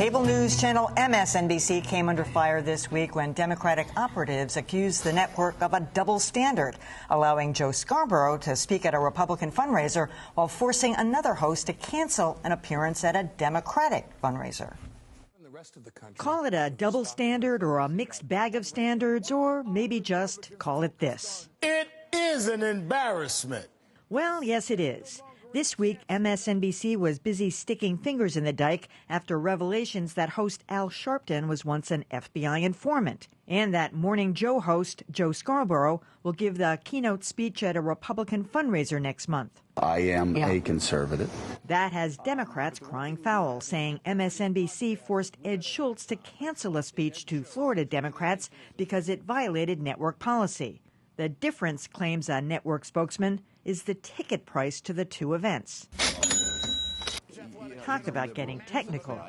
Cable news channel MSNBC came under fire this week when Democratic operatives accused the network of a double standard, allowing Joe Scarborough to speak at a Republican fundraiser while forcing another host to cancel an appearance at a Democratic fundraiser. Call it a double standard or a mixed bag of standards, or maybe just call it this. It is an embarrassment. Well, yes, it is. This week, MSNBC was busy sticking fingers in the dike after revelations that host Al Sharpton was once an FBI informant, and that Morning Joe host Joe Scarborough will give the keynote speech at a Republican fundraiser next month. I am a conservative. That has Democrats crying foul, saying MSNBC forced Ed Schultz to cancel a speech to Florida Democrats because it violated network policy. The difference, claims a network spokesman, is the ticket price to the two events. Talk about getting technical,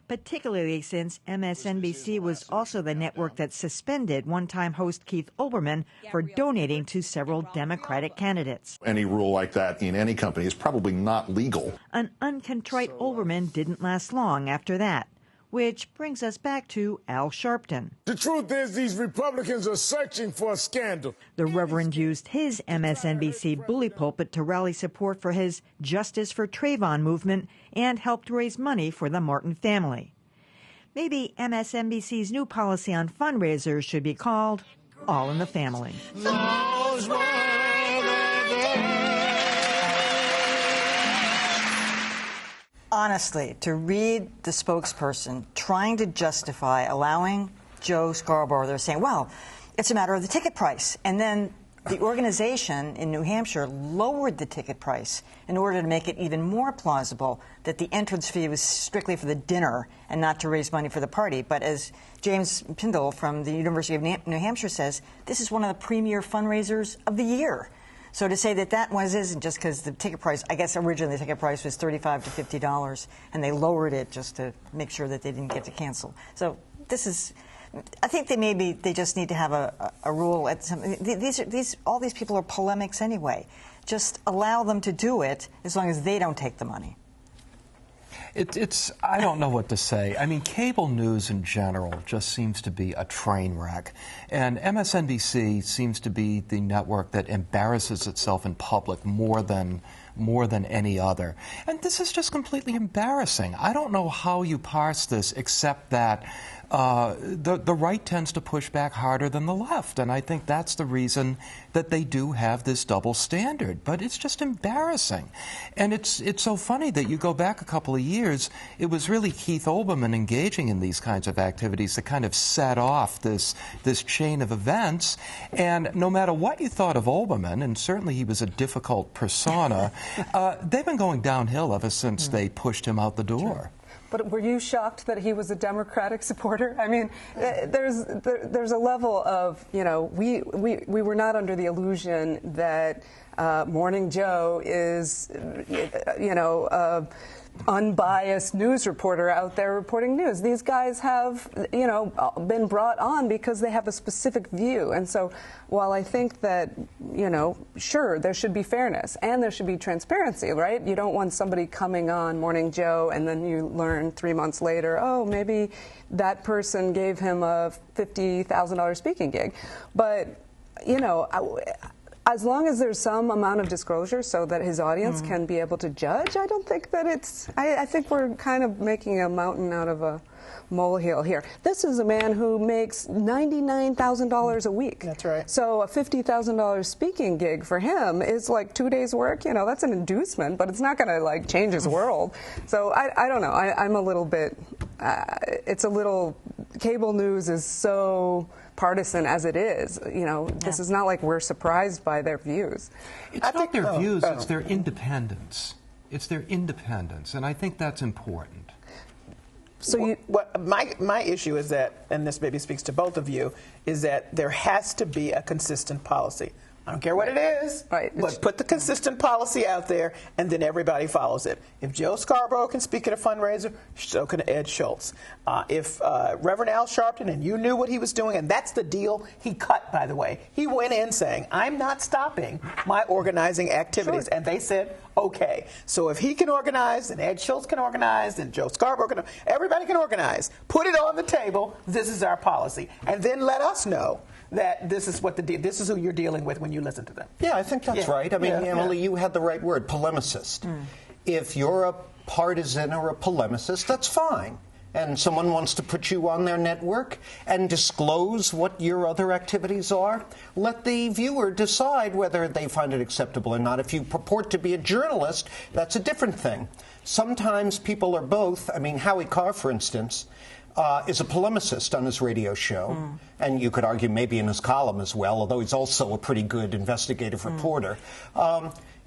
particularly since MSNBC was also the network that suspended one-time host Keith Olbermann for donating to several Democratic candidates. Any rule like that in any company is probably not legal. An uncontrite Olbermann didn't last long after that. Which brings us back to Al Sharpton. The truth is, these Republicans are searching for a scandal. The Reverend used his MSNBC bully pulpit to rally support for his Justice for Trayvon movement and helped raise money for the Martin family. Maybe MSNBC's new policy on fundraisers should be called All in the Family. Honestly, to read the spokesperson trying to justify allowing Joe Scarborough, they're saying, well, it's a matter of the ticket price. And then the organization in New Hampshire lowered the ticket price in order to make it even more plausible that the entrance fee was strictly for the dinner and not to raise money for the party. But as James Pindell from the University of New Hampshire says, this is one of the premier fundraisers of the year. So to say that that isn't just because the ticket price, I guess originally the ticket price was $35 to $50, and they lowered it just to make sure that they didn't get to cancel. So this is, I think they just need to have a rule. All these people are polemics anyway. Just allow them to do it as long as they don't take the money. I don't know what to say. I mean, cable news in general just seems to be a train wreck. And MSNBC seems to be the network that embarrasses itself in public more than any other. And this is just completely embarrassing. I don't know how you parse this except that the right tends to push back harder than the left. And I think that's the reason that they do have this double standard. But it's just embarrassing. And it's so funny that you go back a couple of years, it was really Keith Olbermann engaging in these kinds of activities that kind of set off this chain of events. And no matter what you thought of Olbermann, and certainly he was a difficult persona, they've been going downhill ever since they pushed him out the door. Sure. But were you shocked that he was a Democratic supporter? I mean, there's a level of, we were not under the illusion that Morning Joe is, unbiased news reporter out there reporting news. These guys have, been brought on because they have a specific view. And so while I think that, sure, there should be fairness and there should be transparency, right? You don't want somebody coming on Morning Joe and then you learn 3 months later, oh, maybe that person gave him a $50,000 speaking gig. But, as long as there's some amount of disclosure so that his audience can be able to judge, I don't think that I think we're kind of making a mountain out of a molehill here. This is a man who makes $99,000 a week. That's right. So a $50,000 speaking gig for him is like 2 days' work. That's an inducement, but it's not going to change his world. So I don't know. I'm a little bit. It's a little. Cable news is so partisan as it is. This is not like we're surprised by their views. It's not their views, it's their independence. It's their independence, and I think that's important. So my issue is that, and this maybe speaks to both of you, is that there has to be a consistent policy. I don't care what it is, Right. but put the consistent policy out there, and then everybody follows it. If Joe Scarborough can speak at a fundraiser, so can Ed Schultz. If Reverend Al Sharpton, and you knew what he was doing, and that's the deal he cut, by the way. He went in saying, I'm not stopping my organizing activities. Sure. And they said, okay. So if he can organize, and Ed Schultz can organize, and Joe Scarborough can, everybody can organize. Put it on the table. This is our policy. And then let us know that this is what this is who you're dealing with when you listen to them. Yeah, I think that's right. I mean, Emily, you had the right word, polemicist. If you're a partisan or a polemicist, that's fine. And someone wants to put you on their network and disclose what your other activities are, let the viewer decide whether they find it acceptable or not. If you purport to be a journalist, that's a different thing. Sometimes people are both. I mean, Howie Carr, for instance, is a polemicist on his radio show, and you could argue maybe in his column as well, although he's also a pretty good investigative reporter.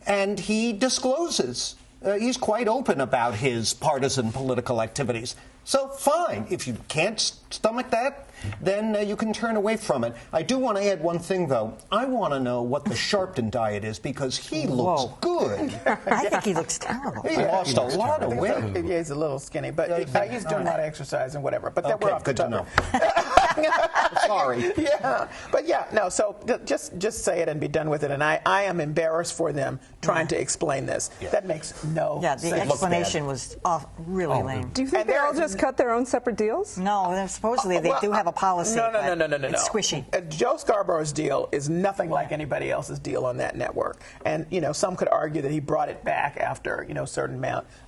And he discloses. He's quite open about his partisan political activities. So fine. If you can't stomach that, then you can turn away from it. I do want to add one thing, though. I want to know what the Sharpton diet is, because he looks good. I think he looks terrible. He lost a lot of weight. Yeah, he's a little skinny, but he's doing a lot of exercise and whatever. But we're off good the to know. topic. Sorry. Yeah, but no. So just say it and be done with it. And I am embarrassed for them trying to explain this. Yeah. That makes no Yeah, the sense. explanation was really lame. Do you think they all just cut their own separate deals? No, supposedly they do have a policy. No. It's squishy. Joe Scarborough's deal is nothing like anybody else's deal on that network. And, some could argue that he brought it back after, certain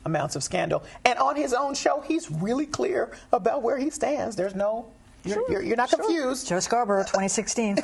amounts of scandal. And on his own show, he's really clear about where he stands. There's no, you're not confused. Joe Scarborough, 2016.